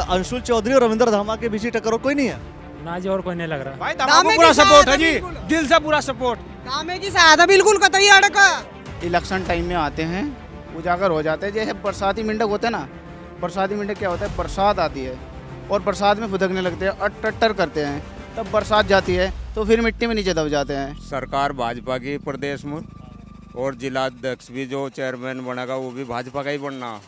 अंशुल चौधरी और रविंद्र धामा के बीच ही टक्कर, कोई नहीं है ना जी, और कोई नहीं लग रहा। भाई धामा को पूरा सपोर्ट है जी, दिल से पूरा सपोर्ट। धामे की सहायता बिल्कुल कतई अड़का। इलेक्शन टाइम में आते हैं, उजागर हो जाते हैं। जैसे बरसाती मेंढक होते हैं ना, बरसाती मेंढक क्या होता है, बरसात आती है और बरसात में फुदकने लगते हैं, अट्टर करते हैं, तब बरसात जाती है तो फिर मिट्टी में नीचे दब जाते हैं। सरकार भाजपा की प्रदेश में, और जिला अध्यक्ष भी जो चेयरमैन बनेगा वो भी भाजपा का ही बनना,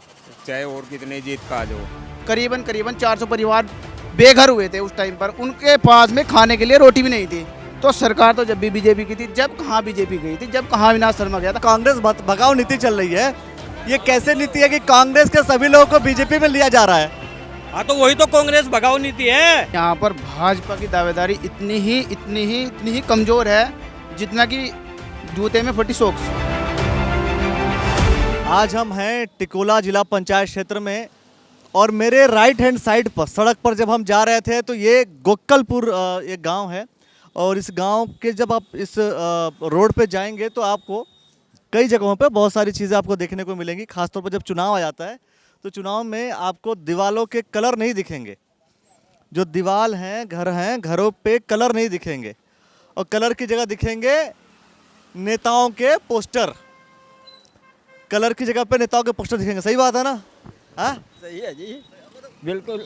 चाहे और कितनी जीत का जो। करीबन 400 परिवार बेघर हुए थे उस टाइम पर, उनके पास में खाने के लिए रोटी भी नहीं थी। तो सरकार तो जब भी बीजेपी की थी, जब कहाँ बीजेपी गई थी, जब कहाँ विनाश शर्मा गया था। कांग्रेस भगाओ नीति चल रही है, ये कैसे नीति है कि कांग्रेस के सभी लोगों को बीजेपी में लिया जा रहा है? हाँ तो वही तो कांग्रेस भगाओ नीति है। यहाँ पर भाजपा की दावेदारी इतनी ही कमजोर है जितना कि जूते में फटी सॉक्स। आज हम हैं टिकोला जिला पंचायत क्षेत्र में, और मेरे राइट हैंड साइड पर सड़क पर जब हम जा रहे थे तो ये गोक्कलपुर एक गांव है, और इस गांव के जब आप इस रोड पे जाएंगे तो आपको कई जगहों पे बहुत सारी चीज़ें आपको देखने को मिलेंगी। खासतौर पर जब चुनाव आ जाता है तो चुनाव में आपको दीवालों के कलर नहीं दिखेंगे, जो दीवाल हैं, घर हैं, घरों पे कलर नहीं दिखेंगे, और कलर की जगह दिखेंगे नेताओं के पोस्टर। कलर की जगह पे नेताओं के पोस्टर दिखेंगे, सही बात है ना? हाँ, सही है जी, बिल्कुल।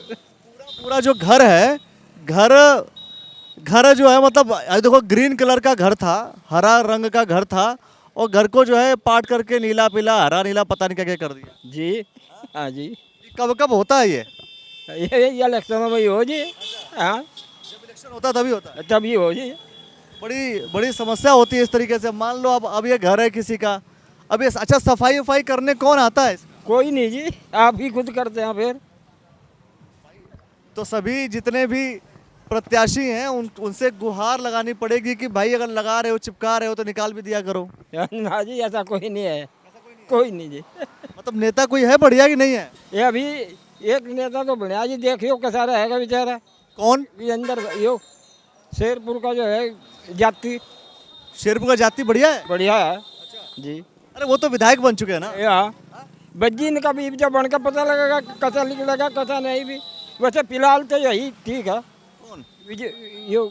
पूरा जो घर है, घर जो है, मतलब देखो ग्रीन कलर का घर था, हरा रंग का घर था, और घर को जो है पाट करके नीला पीला हरा नीला पता नहीं क्या क्या कर दिया जी। हाँ जी, कब कब होता है ये इलेक्शन में वही हो जी। हाँ, जब इलेक्शन होता है तभी होता है। तभी हो जी। बड़ी समस्या होती है इस तरीके से। मान लो अब ये घर है किसी का, अब ये अच्छा सफाई वफाई करने कौन आता है? कोई नहीं जी, आप ही खुद करते हैं फिर। तो सभी जितने भी प्रत्याशी हैं उनसे गुहार लगानी पड़ेगी कि भाई अगर लगा रहे हो, चिपका रहे हो तो निकाल भी दिया करो। ना जी, ऐसा कोई नहीं है, कोई नहीं जी। मतलब नेता कोई है बढ़िया कि नहीं है? ये अभी एक नेता तो बढ़िया जी, देखियो कैसा रहेगा बेचारा। कौन? ये अंदर यो शेरपुर का जो है जाति, शेरपुर का जाति बढ़िया है? बढ़िया है जी। अरे वो तो विधायक बन चुके हैं ना। या बज्जी का भी जब बन कर पता लगेगा कैसा निकलेगा कैसा नहीं भी। वैसे फिलहाल तो यही ठीक है। कौन? यो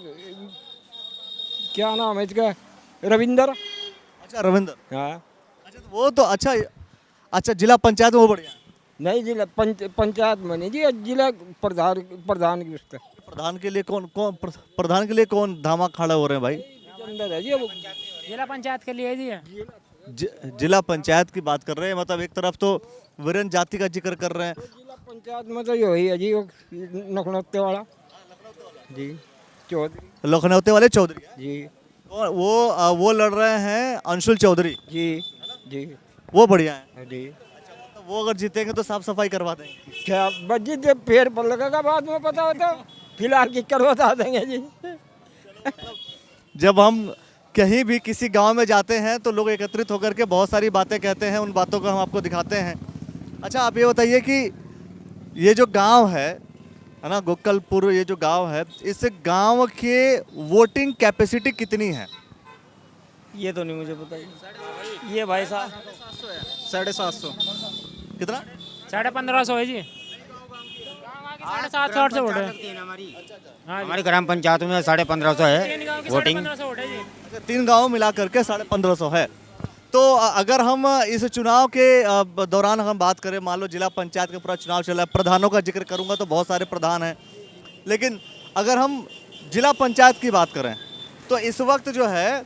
क्या नाम है इसका, रविंदर। अच्छा, रविंदर। हाँ, अच्छा तो वो तो अच्छा जिला पंचायत में वो बढ़िया। नहीं जिला पंचायत में नहीं जी, जिला प्रधान की उसका। प्रधान के लिए प्रधान के लिए कौन धामा खड़ा हो रहे हैं भाई? अंदर है जी वो। जिला पंचायत के लिए जी जिला पंचायत की बात कर रहे हैं, मतलब एक तरफ तो वीरेन जाति का जिक्र कर रहे हैं। जिला पंचायत में तो यही है जी, नखनौते वाला जी, चौधरी, लखनऊते वाले चौधरी जी। और वो लड़ रहे हैं अंशुल चौधरी जी जी वो बढ़िया है जी। तो वो अगर जीतेंगे तो साफ सफाई करवा देंगे। क्या बज्जी जब पेड़ पर लगेगा बाद में पता होता, फिलहाल की कर बता देंगे जी। जब हम कहीं भी किसी गांव में जाते हैं तो लोग एकत्रित होकर के बहुत सारी बातें कहते हैं, उन बातों को हम आपको दिखाते हैं। अच्छा, आप ये बताइए कि ये जो गांव है ना, गोक्कलपुर, ये जो गांव है, इस गांव के वोटिंग कैपेसिटी कितनी है? ये तो नहीं मुझे पता। ये भाई साहब 750। कितना? 1550 है जी। 750 से वोट है हमारी ग्राम पंचायत में 1550 है वोटिंग। 1550 वोट है जी। 3 गाँव मिला करके 1550 है। तो अगर हम इस चुनाव के दौरान हम बात करें, मान लो जिला पंचायत का पूरा चुनाव चल रहा है, प्रधानों का जिक्र करूंगा तो बहुत सारे प्रधान हैं, लेकिन अगर हम जिला पंचायत की बात करें तो इस वक्त जो है,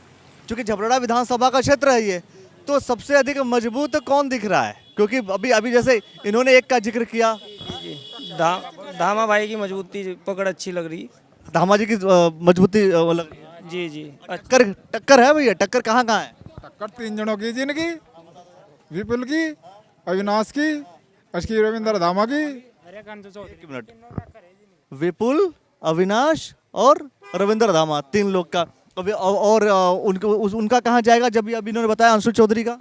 चूँकि झबरड़ा विधानसभा का क्षेत्र है ये, तो सबसे अधिक मजबूत कौन दिख रहा है? क्योंकि अभी जैसे इन्होंने एक का जिक्र किया, धामा भाई की मजबूती पकड़ अच्छी लग रही। धामा जी की मजबूती लग रही है। जी जी। टक्कर है भैया, टक्कर कहाँ है? टक्कर 3 जनों की, जिनकी विपुल की, अविनाश की, अश्की रविंद्र धामा की। एक मिनट, विपुल, अविनाश और रविंद्र धामा, 3 लोग का। और उनका कहाँ जाएगा? जब अभी इन्होंने बताया अंशुल चौधरी का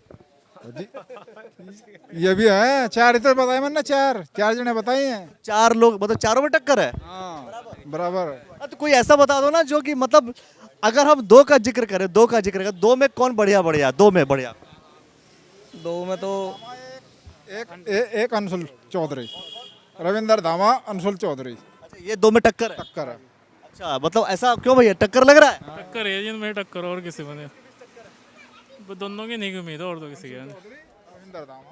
ये भी है, 4 इधर बताए मैंने, 4 जने बताए हैं। 4 लोग, मतलब चारों में टक्कर है। हाँ, बराबर। तो कोई ऐसा बता दो ना जो कि मतलब अगर हम 2 का जिक्र करें, 2 में कौन बढ़िया? 2 में बढ़िया। 2 में तो एक अंशुल चौधरी, रविंदर धामा अंशुल चौधरी अच्छा, ये दो में टक्कर है। टक्कर है। अच्छा, मतलब ऐसा क्यों भैया, टक्कर लग रहा है? टक्कर है जिनमें टक्कर और किसी में नहीं। दोनों की नहीं उम्मीद है और तो किसी की नहीं। रविंदर धामा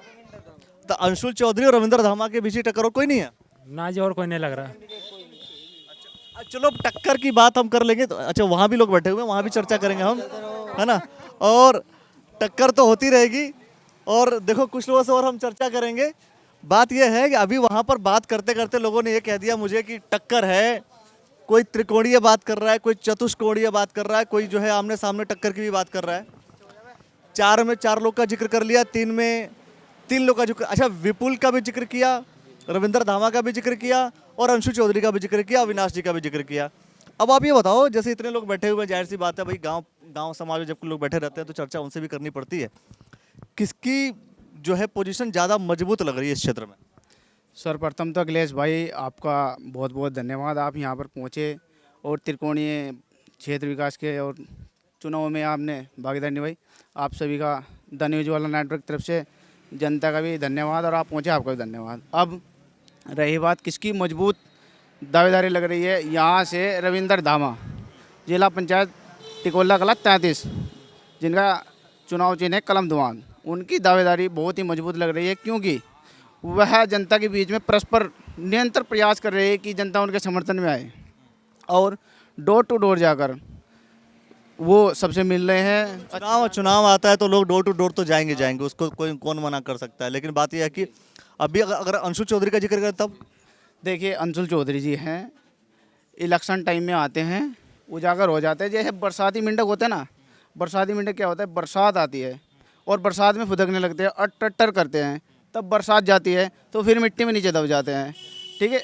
तो अंशुल चौधरी और रविंद्र धामा के बीच ही टक्कर और कोई नहीं है? ना जी और कोई नहीं लग रहा। चलो अब टक्कर की बात हम कर लेंगे तो अच्छा, वहाँ भी लोग बैठे हुए हैं, वहाँ भी चर्चा करेंगे हम, है ना। और टक्कर तो होती रहेगी और देखो कुछ लोगों से और हम चर्चा करेंगे। बात यह है कि अभी वहाँ पर बात करते करते लोगों ने ये कह दिया मुझे कि टक्कर है, कोई त्रिकोणीय बात कर रहा है, कोई चतुष्कोणीय बात कर रहा है, कोई जो है आमने सामने टक्कर की भी बात कर रहा है। 4 में 4 लोग का जिक्र कर लिया, 3 में 3 लोग का जिक्र, अच्छा विपुल का भी जिक्र किया, रविंद्र धामा का भी जिक्र किया और अंशु चौधरी का भी जिक्र किया, अविनाश जी का भी जिक्र किया। अब आप ये बताओ, जैसे इतने लोग बैठे हुए हैं, जाहिर सी बात है भाई, गांव समाज में जब लोग बैठे रहते हैं तो चर्चा उनसे भी करनी पड़ती है। किसकी जो है पोजीशन ज़्यादा मजबूत लग रही है इस क्षेत्र में? सर्वप्रथम तो अखिलेश भाई आपका बहुत बहुत धन्यवाद, आप यहाँ पर पहुँचे और त्रिकोणीय क्षेत्र विकास के और चुनाव में आपने भागीदारी निभाई। आप सभी का द न्यूज वाला नेटवर्क की तरफ से जनता का भी धन्यवाद और आप पहुँचे आपका भी धन्यवाद। अब रही बात किसकी मजबूत दावेदारी लग रही है, यहाँ से रविंदर धामा जिला पंचायत टिकोला कला 33 जिनका चुनाव चिन्ह है कलम दुआन, उनकी दावेदारी बहुत ही मजबूत लग रही है क्योंकि वह जनता के बीच में परस्पर निरंतर प्रयास कर रहे हैं कि जनता उनके समर्थन में आए और डोर टू डोर जाकर वो सबसे मिल रहे हैं। चुनाव आता है तो लोग डोर टू डोर तो जाएंगे, उसको कोई कौन मना कर सकता है। लेकिन बात यह है कि अभी अगर अंशु चौधरी का जिक्र करें तब देखिए अंशुल चौधरी जी हैं, इलेक्शन टाइम में आते हैं, उजागर हो जाते हैं। जैसे बरसाती मेंढक होते हैं ना, बरसाती मेंढक क्या होता है, बरसात आती है और बरसात में फुदकने लगते हैं, अट्टर करते हैं, तब बरसात जाती है तो फिर मिट्टी में नीचे दब जाते हैं। ठीक है,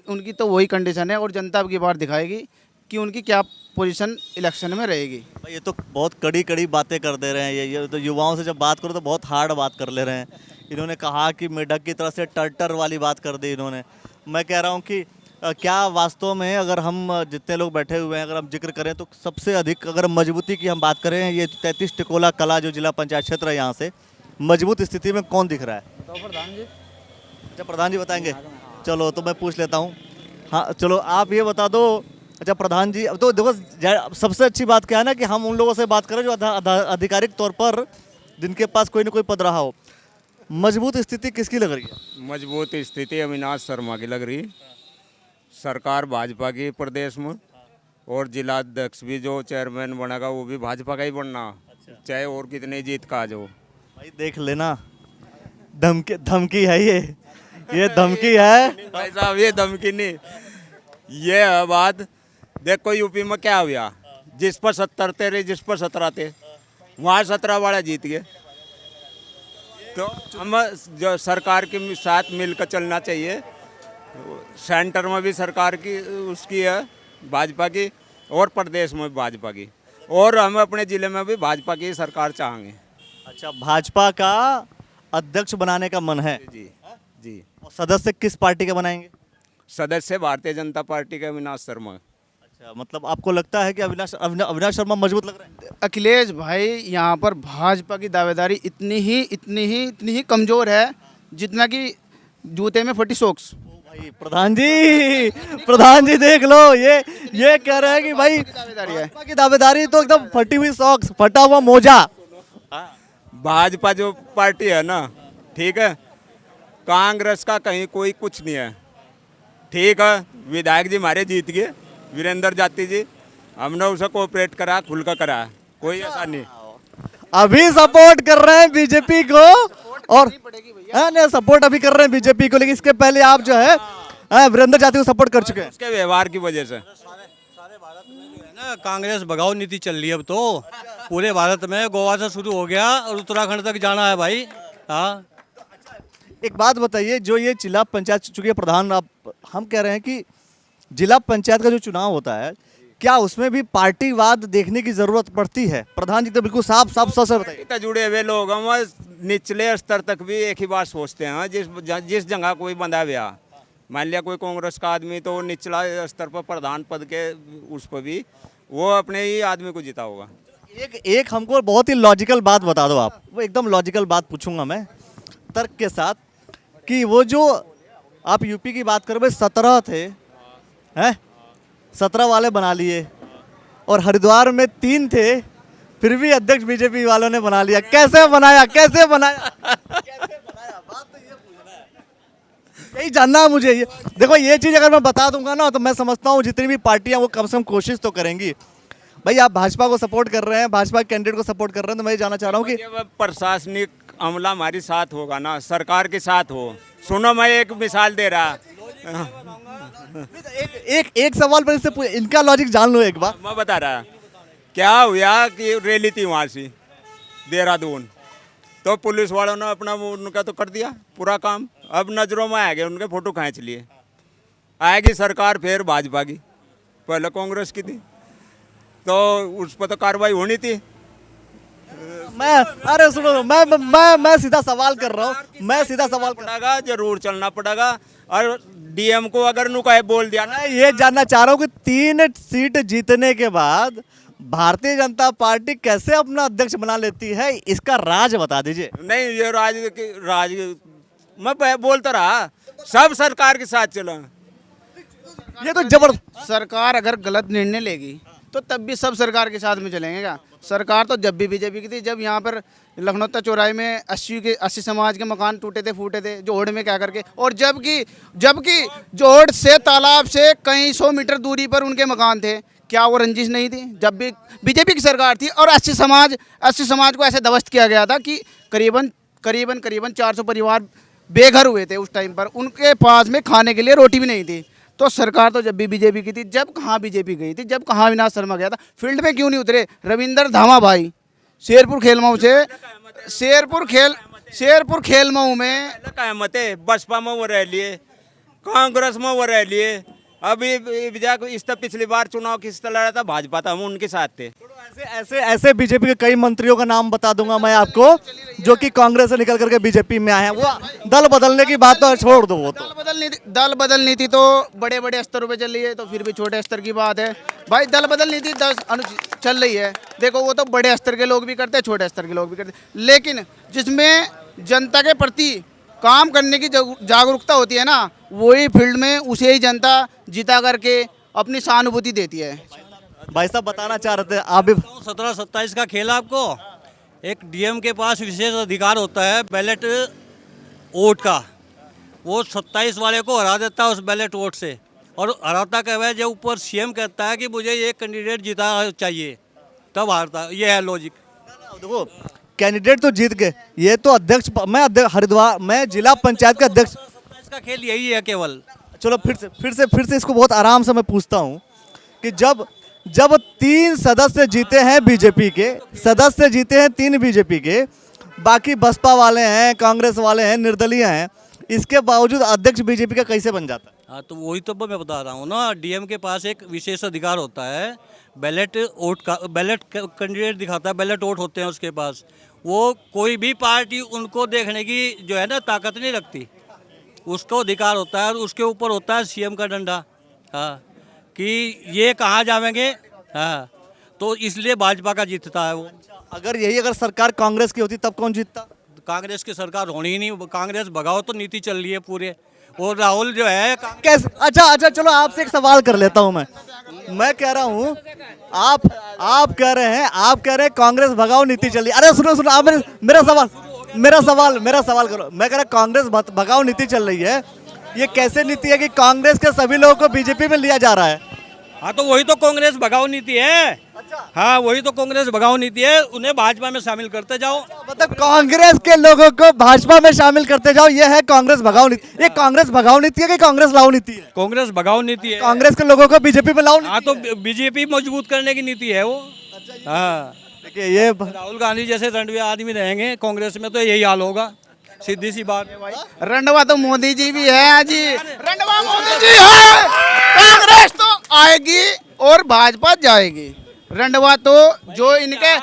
उनकी तो वही कंडीशन है और जनता अब की बार दिखाएगी कि उनकी क्या पोजीशन इलेक्शन में रहेगी। भाई ये तो बहुत कड़ी बातें कर दे रहे हैं, ये तो युवाओं से जब बात करो तो बहुत हार्ड बात कर ले रहे हैं। इन्होंने कहा कि मेढक की तरह से टर्टर वाली बात कर दी इन्होंने। मैं कह रहा हूँ कि क्या वास्तव में अगर हम जितने लोग बैठे हुए हैं अगर हम जिक्र करें तो सबसे अधिक अगर मजबूती की हम बात करें, ये 33 टिकोला कला जो जिला पंचायत क्षेत्र है यहाँ से मजबूत स्थिति में कौन दिख रहा है? तो प्रधान जी, अच्छा प्रधान जी बताएंगे, चलो तो मैं पूछ लेता हूँ। हाँ चलो आप ये बता दो। अच्छा प्रधान जी, अब तो देखो सबसे अच्छी बात क्या है ना कि हम उन लोगों से बात करें जो आधिकारिक तौर पर जिनके पास कोई ना कोई पद रहा हो। मजबूत स्थिति किसकी लग रही है? मजबूत स्थिति अविनाश शर्मा की लग रही। सरकार भाजपा की प्रदेश में और जिला अध्यक्ष भी जो चेयरमैन बनेगा वो भी भाजपा का ही बनना, चाहे और कितने जीत का आ जाओ। भाई देख लेना, धमकी है ये धमकी है भाई साहब, ये धमकी नहीं, ये है बात। देखो यूपी में क्या हुआ, जिस पर 70 थे जिस पर 17 थे वहाँ 17 वाला जीत गए। तो हम जो सरकार के साथ मिलकर चलना चाहिए। सेंटर में भी सरकार की उसकी है भाजपा की और प्रदेश में भी भाजपा की, और हम अपने ज़िले में भी भाजपा की सरकार चाहेंगे। अच्छा भाजपा का अध्यक्ष बनाने का मन है? जी जी। और सदस्य किस पार्टी के बनाएंगे? सदस्य भारतीय जनता पार्टी के अविनाश शर्मा। अच्छा मतलब आपको लगता है कि अविनाश शर्मा मजबूत लग रहे हैं? अखिलेश भाई यहाँ पर भाजपा की दावेदारी इतनी ही कमज़ोर है जितना कि जूते में फटी सॉक्स। भाई प्रधान जी देख लो, ये कह रहे हैं कि भाई भाजपा की दावेदारी तो एकदम फटी हुई सॉक्स, फटा हुआ मोजा। भाजपा जो पार्टी है ना, ठीक है, कांग्रेस का कहीं कोई कुछ नहीं है। ठीक है, विधायक जी हमारे जीत गए, वीरेंद्र जाति जी, हमने उसे कोऑपरेट करा, खुल का करा, कोई ऐसा नहीं। अभी सपोर्ट कर रहे हैं बीजेपी को और नहीं सपोर्ट अभी कर रहे हैं बीजेपी को, लेकिन इसके पहले आप जो है वीरेंद्र जाति को सपोर्ट कर चुके हैं। उसके व्यवहार की वजह से कांग्रेस भगाओ नीति चल रही है अब तो पूरे भारत में। गोवा से शुरू हो गया और उत्तराखंड तक जाना है भाई। हाँ एक बात बताइए, जो ये जिला पंचायत, चूंकि प्रधान हम कह रहे हैं कि जिला पंचायत का जो चुनाव होता है क्या उसमें भी पार्टीवाद देखने की जरूरत पड़ती है? प्रधान जी तो बिल्कुल साफ बताइए। जुड़े हुए लोग हम निचले स्तर तक भी एक ही बात सोचते हैं। जिस जगह कोई बंधा हुआ, मान लिया कोई कांग्रेस का आदमी, तो निचला स्तर पर प्रधान पद के उस पर भी वो अपने ही आदमी को जीता होगा। एक हमको बहुत ही लॉजिकल बात बता दो आप, वो एकदम लॉजिकल बात पूछूंगा मैं तर्क के साथ, कि वो जो आप यूपी की बात करो भाई, 17 थे हैं, 17 वाले बना लिए, और हरिद्वार में 3 थे, फिर भी अध्यक्ष बीजेपी वालों ने बना लिया। कैसे बनाया, कैसे बनाया, कैसे बनाया? बात तो ये पूछना है, यही जानना है मुझे। ये देखो, ये चीज़ अगर मैं बता दूंगा ना तो मैं समझता हूँ जितनी भी पार्टियां वो कम से कम कोशिश तो करेंगी। भाई आप भाजपा को सपोर्ट कर रहे हैं, भाजपा कैंडिडेट को सपोर्ट कर रहे हैं, तो मैं ये जानना चाह रहा हूँ कि जब प्रशासनिक अमला हमारे साथ होगा ना, सरकार के साथ हो। सुनो, मैं एक मिसाल दे रहा, एक सवाल पर इससे इनका लॉजिक जान लो एक बार। मैं बता रहा क्या हुआ कि रैली थी वहाँ से देहरादून, तो पुलिस वालों ने अपना उनका तो कर दिया पूरा काम। अब नज़रों में आ गए, उनके फोटो खींच लिए। आएगी सरकार फिर भाजपा की, पहले कांग्रेस की थी, तो उस पर तो कार्रवाई होनी थी। मैं अरे सुनो, मैं सीधा सवाल कर रहा हूँ, मैं सीधा सवाल कर पड़ेगा, जरूर चलना पड़ेगा। और डीएम को अगर नुकाए बोल दिया ना, मैं ये जानना चाह रहा हूँ कि 3 सीट जीतने के बाद भारतीय जनता पार्टी कैसे अपना अध्यक्ष बना लेती है, इसका राज बता दीजिए। नहीं ये राज मैं बोलता रहा, सब सरकार के साथ चला। ये तो जबरदस्त। सरकार अगर गलत निर्णय लेगी तो तब भी सब सरकार के साथ में चलेंगे क्या? सरकार तो जब भी बीजेपी की थी, जब यहाँ पर लखनऊ चौराहे में 80 समाज के मकान टूटे थे, फूटे थे जोड़ में क्या करके, और जबकि जोड़ से तालाब से कई 100 मीटर दूरी पर उनके मकान थे। क्या वो रंजिश नहीं थी? जब भी बीजेपी की सरकार थी और 80 समाज को ऐसे ध्वस्त किया गया था कि करीबन 400 परिवार बेघर हुए थे उस टाइम पर, उनके पास में खाने के लिए रोटी भी नहीं थी। तो सरकार तो जब भी बीजेपी की थी, जब कहाँ बीजेपी गई थी, जब कहाँ अविनाश शर्मा गया था, फील्ड में क्यों नहीं उतरे? रविंदर धामा भाई शेरपुर खेलमऊ से, शेरपुर खेलमऊ में कहमत है, बसपा में वो रह लिए, कांग्रेस में वो रह लिए। अभी इस तरह पिछली बार चुनाव किस तरह लड़ा था, भाजपा था, हम उनके साथ थे। ऐसे बीजेपी के कई मंत्रियों का नाम बता दूंगा मैं आपको, जो कि कांग्रेस से निकल करके बीजेपी में आए हैं। वो दल बदलने की बात तो छोड़ दो, वो तो दल बदल नीति तो बड़े बड़े स्तरों पे चल रही है, तो फिर भी छोटे स्तर की बात है भाई। दल बदल नीति 10 चल रही है, देखो वो तो बड़े स्तर के लोग भी करते हैं, छोटे स्तर के लोग भी करते हैं, लेकिन जिसमें जनता के प्रति काम करने की जागरूकता होती है ना, वही फील्ड में उसे ही जनता जिता करके अपनी सहानुभूति देती है। भाई साहब बताना चाह रहे थे आप भी। 17-27 का खेल आपको। एक डीएम के पास विशेष अधिकार होता है बैलेट वोट का, वो 27 वाले को हरा देता है उस बैलेट वोट से, और हराता क्या है, जब ऊपर सीएम कहता है कि मुझे ये कैंडिडेट जीता चाहिए, तब हारता है। ये है लॉजिक। देखो कैंडिडेट तो जीत गए, ये तो अध्यक्ष, मैं हरिद्वार में जिला पंचायत का अध्यक्ष। 27 का खेल यही है केवल। चलो फिर से इसको बहुत आराम से मैं पूछता हूँ कि जब 3 सदस्य जीते हैं बीजेपी के, सदस्य जीते हैं 3 बीजेपी के, बाकी बसपा वाले हैं, कांग्रेस वाले हैं, निर्दलीय हैं, इसके बावजूद अध्यक्ष बीजेपी का कैसे बन जाता है? हाँ, तो वही तो मैं बता रहा हूँ ना, डीएम के पास एक विशेष अधिकार होता है बैलेट वोट का। बैलेट कैंडिडेट दिखाता है, बैलेट वोट होते हैं उसके पास। वो कोई भी पार्टी उनको देखने की जो है ना ताकत नहीं रखती, उसको अधिकार होता है, और उसके ऊपर होता है सीएम का डंडा। हाँ, कि ये कहाँ जाएंगे। हाँ, तो इसलिए भाजपा का जीतता है वो। अगर सरकार कांग्रेस की होती तब कौन जीतता? कांग्रेस की सरकार होनी ही नहीं, कांग्रेस भगाओ तो नीति चल रही है पूरे, और राहुल जो है कैसे? अच्छा चलो आपसे एक सवाल कर लेता हूँ मैं कह रहा हूँ, आप कह रहे हैं कांग्रेस भगाओ नीति चल रही। अरे सुनो आप मेरा सवाल करो। मैं कह रहा कांग्रेस भगाओ नीति चल रही है, ये कैसे नीति है कि कांग्रेस के सभी लोगों को बीजेपी में लिया जा रहा है? हाँ, तो वही तो कांग्रेस भगाओ नीति है। हाँ, वही तो कांग्रेस भगाओ नीति है, उन्हें भाजपा में शामिल करते जाओ। मतलब कांग्रेस के लोगों को भाजपा में शामिल करते जाओ, ये है कांग्रेस भगाओ नीति। ये कांग्रेस भगाओ नीति है कि कांग्रेस लाओ नीति है? कांग्रेस भगाओ नीति है, कांग्रेस के लोगों को बीजेपी में लाओ। हाँ, तो बीजेपी मजबूत करने की नीति है वो। हाँ, देखिए ये राहुल गांधी जैसे रंडवे आदमी रहेंगे कांग्रेस में तो यही हाल होगा, सीधी सी बात। रंडवा तो मोदी जी भी है जी, रंडवा मोदी जी है। कांग्रेस तो आएगी और भाजपा जाएगी। रंडवा तो जो इनके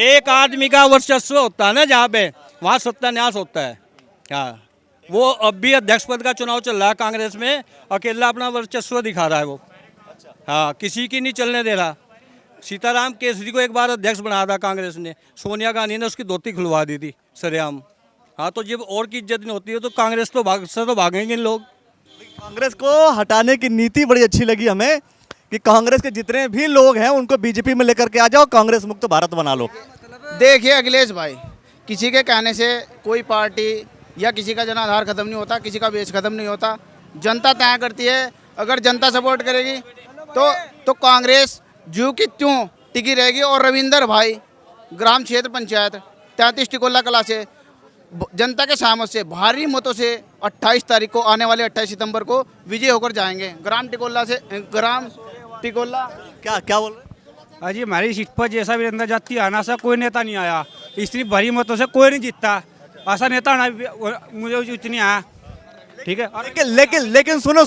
एक आदमी का वर्चस्व होता है ना जहाँ पे, वहाँ सत्यानाश होता है। हाँ, वो अब भी अध्यक्ष पद का चुनाव चल रहा है कांग्रेस में, अकेला अपना वर्चस्व दिखा रहा है वो। हाँ, किसी की नहीं चलने दे रहा। सीताराम केसरी को एक बार अध्यक्ष बनाया था कांग्रेस ने, सोनिया गांधी ने उसकी धोती खुलवा दी थी सरेआम। हाँ, तो जब और की इज्जत नहीं होती है तो कांग्रेस तो भागेंगे लोग। कांग्रेस को हटाने की नीति बड़ी अच्छी लगी हमें कि कांग्रेस के जितने भी लोग हैं उनको बीजेपी में लेकर के आ जाओ, कांग्रेस मुक्त भारत बना लो। देखिए अखिलेश भाई, किसी के कहने से कोई पार्टी या किसी का जनाधार खत्म नहीं होता, किसी का बेच खत्म नहीं होता। जनता तय करती है। अगर जनता सपोर्ट करेगी तो कांग्रेस ज्यों की त्यों टिकी रहेगी। और रविंदर भाई ग्राम क्षेत्र पंचायत 33 टिकोला कला से जनता के सहमत से भारी मतों से 28 तारीख को आने वाले 28 सितंबर को विजय होकर जाएंगे ग्राम टिकोला। क्या क्या बोल रहे हैं? अजी हमारी सीट पर जैसा वीरेंद्र जाति आना सा कोई नेता नहीं आया, इतनी भारी मतों से कोई नहीं जीतता। ऐसा नेता आना मुझे उतनी आया, ठीक है। लेकिन सुनो,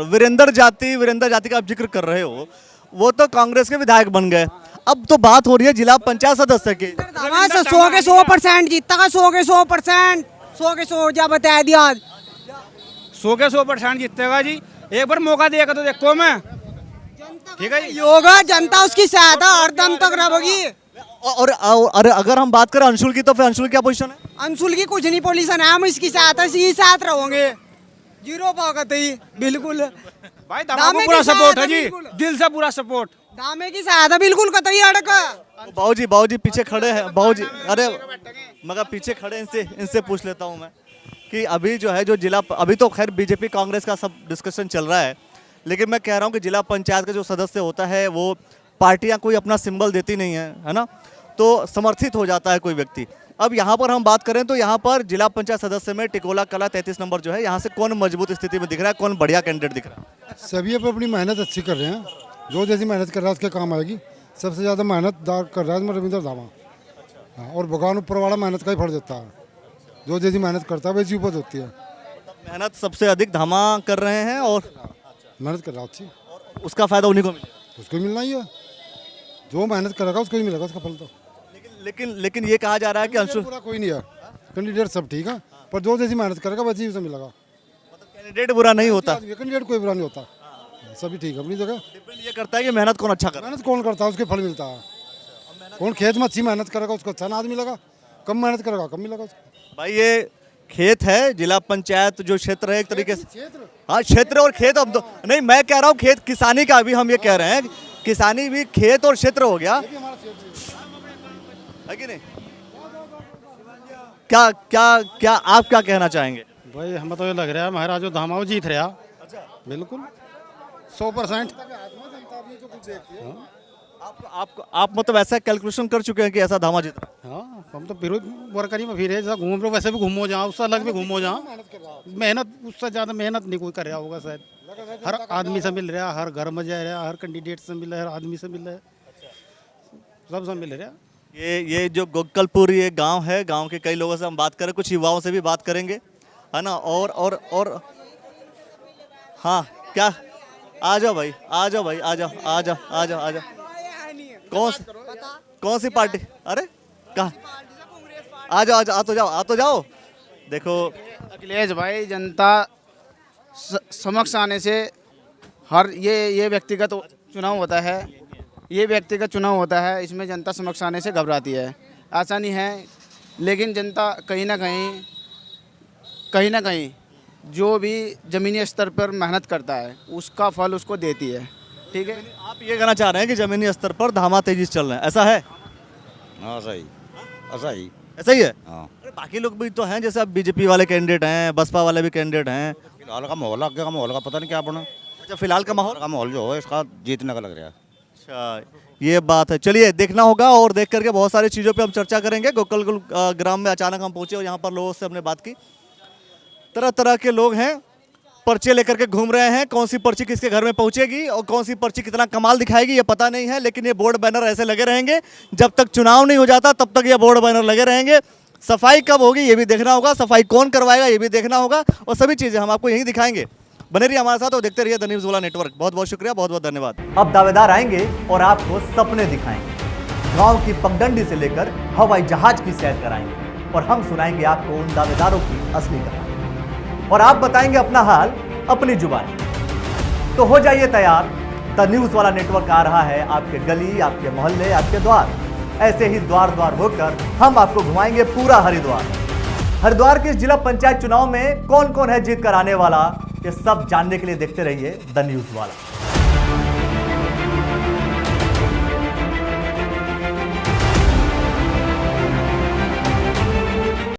वीरेंद्र जाति का आप जिक्र कर रहे हो, वो तो कांग्रेस के विधायक बन गए। अब तो बात हो रही है जिला पंचायत सदस्य की। 100 के 100% जीतता का 100 के 100%, 100 के 100 जा बता दिया। 100 के 100% जीतेगा जी। एक बार मौका देगा तो देखो मैं, ठीक है। योगा जनता उसकी सहायता हरदम तक रहेगी। और अगर हम बात करें अंशुल की, तो फिर अंशुल क्या पोजीशन है? अंशुल की कुछ नहीं पोजीशन है, हम इसकी सहायता से ही साथ रहोगे। जीरो पाकत ही बिल्कुल भाई, दामे को पूरा सपोर्ट है जी, दिल से पूरा सपोर्ट। दामे की सहायता बिल्कुल कतई अड़का। बाबूजी पीछे खड़े हैं बाबूजी। अरे मगर पीछे खड़े, इनसे पूछ लेता हूं मैं कि अभी जो है अभी तो खैर बीजेपी कांग्रेस का सब डिस्कशन चल रहा है, लेकिन मैं कह रहा हूं कि जिला पंचायत का जो सदस्य होता है वो पार्टियां कोई अपना सिंबल देती नहीं है ना, तो समर्थित हो जाता है कोई व्यक्ति। अब यहाँ पर हम बात करें तो यहाँ पर जिला पंचायत सदस्य में टिकोला कला 33 नंबर जो है, यहाँ से कौन मजबूत स्थिति में दिख रहा है, कौन बढ़िया कैंडिडेट दिख रहा है? सभी अपनी मेहनत अच्छी कर रहे हैं, जो जैसी मेहनत कर रहा है उसके काम आएगी। सबसे ज़्यादा मेहनतदार कर रहा है रविंद्र धामा। हाँ, और भगवान ऊपर वाला मेहनत का ही फल देता है। जो जैसी मेहनत करता है वैसी उपज होती है। मेहनत सबसे अधिक धामा कर रहे हैं और मेहनत कर रहा अच्छी, उसका फायदा उन्हीं को मिलेगा। उसको मिलना ही है, जो मेहनत करेगा उसको ही मिलेगा उसका फल तो। लेकिन ये कहा जा रहा है कि अंशुल पूरा कोई नहीं है, कैंडिडेट सब ठीक है, पर जो जैसी मेहनत करेगा वैसे ही उसे मिलेगा। कैंडिडेट बुरा नहीं होता, कैंडिडेट कोई बुरा नहीं होता, सभी ठीक है अपनी जगह। डिपेंड ये करता है कि मेहनत कौन अच्छा कर रहा है। मेहनत कौन करता है उसके फल मिलता है। कौन खेत में अच्छी मेहनत करेगा उसको अच्छा अनाज मिलेगा, कम मेहनत करेगा कम मिलेगा उसको। भाई ये खेत है, जिला पंचायत जो क्षेत्र है एक तरीके से। हाँ, क्षेत्र और खेत। अब तो नहीं, मैं कह रहा हूँ खेत किसानी का भी हम ये कह रहे हैं, किसानी भी खेत और क्षेत्र हो गया है कि नहीं? क्या आप क्या कहना चाहेंगे? भाई हमें तो ये लग रहा है महाराज धामा वो जीत रहा। बिल्कुल 100%। आप मतलब ऐसा कैलकुलेशन कर चुके हैं कि ऐसा धामा जीत रहा? हाँ, हम तो फिर वर्करी में फिर घूम रहे, वैसे भी घूमो जहाँ, उससे अलग भी घूमो जहाँ। मेहनत उससे ज़्यादा मेहनत नहीं कोई कर रहा होगा शायद। हर आदमी से मिल रहा, हर घर में जा रहा, हर कैंडिडेट से मिल रहा, हर आदमी से मिल रहा, सबसे मिल रहा। ये जो गोक्कलपुर ये गांव है, गांव के कई लोगों से हम बात करें, कुछ युवाओं से भी बात करेंगे, है ना। और हाँ, क्या आ जाओ भाई, आ जाओ। कौन सी पार्टी? अरे कहाँ? आ तो जाओ। देखो अखिलेश भाई, जनता समक्ष आने से हर ये व्यक्तिगत चुनाव होता है, ये व्यक्तिगत चुनाव होता है, इसमें जनता समक्ष आने से घबराती है। आसानी है, लेकिन जनता कहीं ना कहीं जो भी ज़मीनी स्तर पर मेहनत करता है उसका फल उसको देती है, ठीक है। आप ये कहना चाह रहे हैं कि ज़मीनी स्तर पर धामा तेजी से चल रहे हैं, ऐसा है? हाँ सही, ऐसा ही है। हाँ। अरे बाकी लोग भी तो हैं, जैसे अब बीजेपी वाले कैंडिडेट हैं, बसपा वाले भी कैंडिडेट हैं। फिलहाल का माहौल, आगे का माहौल का पता नहीं क्या बना। अच्छा, फिलहाल का माहौल जो है इसका जीतने का लग रहा है। अच्छा, ये बात है। चलिए, देखना होगा और देख करके बहुत सारी चीज़ों पे हम चर्चा करेंगे। गोकल ग्राम में अचानक हम पहुंचे और यहाँ पर लोगों से हमने बात की। तरह तरह के लोग हैं, पर्चे लेकर के घूम रहे हैं। कौन सी पर्ची किसके घर में पहुंचेगी और कौन सी पर्ची कितना कमाल दिखाएगी ये पता नहीं है, लेकिन ये बोर्ड बैनर ऐसे लगे रहेंगे जब तक चुनाव नहीं हो जाता, तब तक ये बोर्ड बैनर लगे रहेंगे। सफाई कब होगी ये भी देखना होगा, सफाई कौन करवाएगा ये भी देखना होगा, और सभी चीज़ें हम आपको यहीं दिखाएंगे। बने रहिए हमारे साथ और देखते रहिए द न्यूज़ वाला नेटवर्क। बहुत बहुत शुक्रिया, बहुत बहुत धन्यवाद। अब दावेदार आएंगे और आपको सपने दिखाएंगे, गांव की पगडंडी से लेकर हवाई जहाज की सैर कराएंगे, और हम सुनाएंगे आपको उन दावेदारों की असली कहानी, और आप बताएंगे अपना हाल अपनी जुबानी। तो हो जाइए तैयार, द न्यूज़ वाला नेटवर्क आ रहा है आपके गली, आपके मोहल्ले, आपके द्वार। ऐसे ही द्वार द्वार होकर हम आपको घुमाएंगे पूरा हरिद्वार। हरिद्वार के जिला पंचायत चुनाव में कौन कौन है जीत कर आने वाला, ये सब जानने के लिए देखते रहिए द न्यूज़ वाला।